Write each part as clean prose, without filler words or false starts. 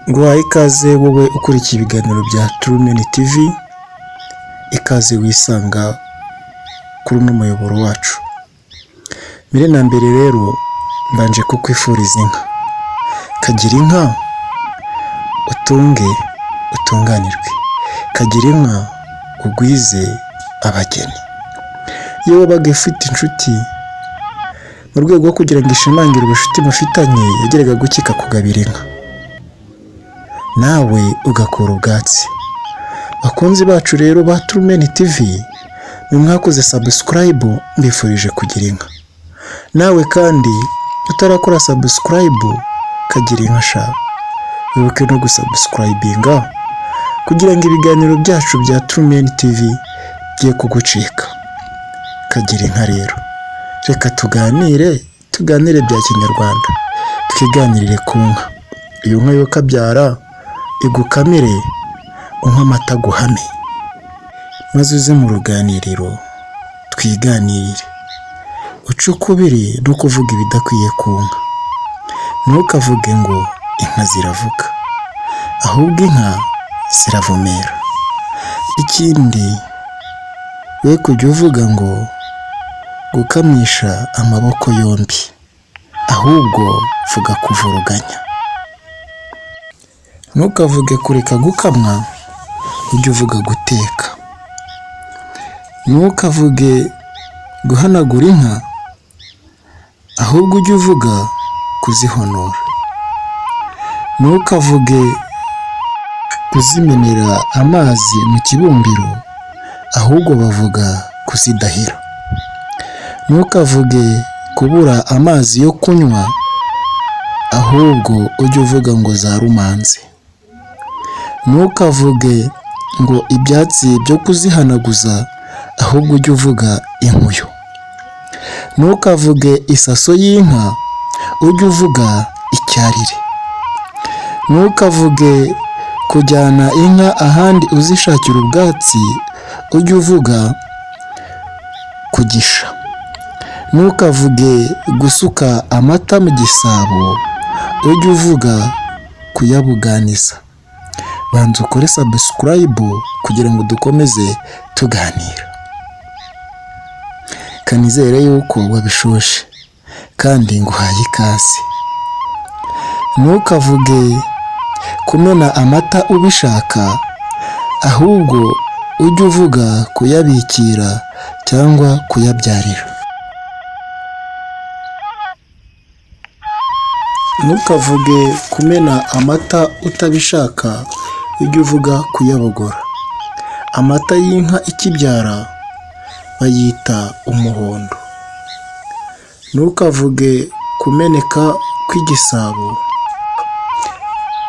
Nguhaye ikaze wowe ukurikiye ibiganiro bya Trumen TV, ikaze wisanga kuri uno muyoboro wacu. Mbere na mbere rero mbanje kukwifuriza inka. Kagira inka utunge utunganirwe, kagira inka ugwize abageni. Iyo wabaga ufite inshuti mu rwego rwo kugira ngo ishimangire ubucuti mufitanye, yageraga gukika kugabira inka, nawe ugakora ubwatsi. Bakunzi bacu rero ba Trumen TV, mwakoze subscribe, mbifurije kugira inka. Nawe kandi utarakora subscribe, kagira inka sha, wibuke no gusubscribinga kugira ngo ibiganiro byacu bya Trumen TV bye kugucika. Kagira inka rero, reka tuganire bya kinyarwanda, twiganirire ku nka. Iyo nka yo kabyara igukamire, unywe amata guhame, maze uze mu ruganiriro twiganirire. Uce ukubiri no kuvuga ibidakwiye ku nka. Ntukavuge ngo inka ziravuga, ahubwo inka ziravumera. Ikindi, we kujya uvuga ngo gukamisha amaboko yombi, ahubwo vuga kuvuruganya. Ntukavuge kureka gukamwa, ujye uvuga guteka. Ntukavuge guhanagura inka, ahubwo ujye uvuga kuzihonora. Ntukavuge kuzimenera amazi mu kibumbiro, ahubwo bavuga kuzidahira. Ntukavuge kubura amazi yo kunywa, ahubwo ujye uvuga ngo zarumanze. Ntukavuge ngo ibyatsi byo kuzihanaguza, ahubwo ujye uvuga inkuyo. Ntukavuge isaso y'inka, ujye uvuga icyarire. Ntukavuge kujyana inka ahandi uzishakira ubwatsi, ujye uvuga kugisha. Ntukavuge gusuka amata mu gisabo, ujye uvuga kuyabuganiza. Banza ukore subscribe kugira ngo dukomeze tuganira. Kanizere yuko wabishoshe kandi nguhaye ikaze. Ntukavuge kumena amata ubishaka, ahubwo ujye uvuga kuyabikira cyangwa kuyabyarira. Ntukavuge kumena amata utabishaka, ujye uvuga kuyabogora. Amata y'inka ikibyara bayita umuhondo. Ntukavuge kumeneka kw'igisabo,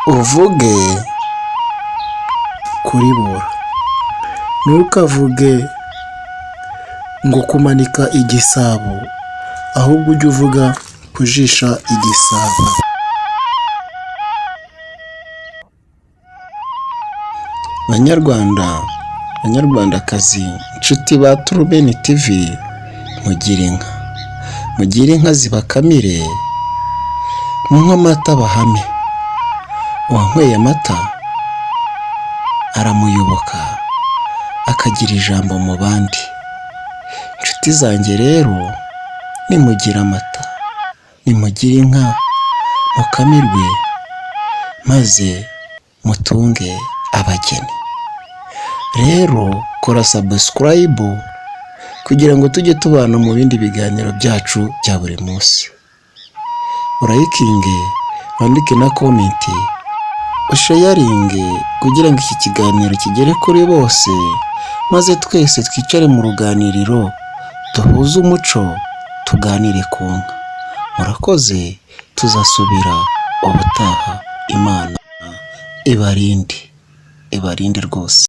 uvuge kuribora. Ntukavuge ngo kumanika igisabo, ahubwo ujye uvuga kujisha igisabo. Banyarwanda, banyarwandakazi, inshuti ba Trumen TV, mugire inka. Mugire inka zibakamire, munywe amata bahame. Uwanyweye amata aramuyoboka, akagira ijambo mu bandi. Inshuti zanjye rero, nimugire amata, nimugire inka, mukamirwe, maze mutunge abageni. Rero kora subscribe kugira ngo tujye tubana mu bindi biganiro byacu bya buri munsi. Urayikinge, wandike na comment, usharinge kugira ngo iki kiganiro kigere kuri bose, maze twese twicare mu ruganiriro duhuze umuco, tuganire ku nka. Murakoze, tuzasubira ubutaha. Imana ibarinde rwose.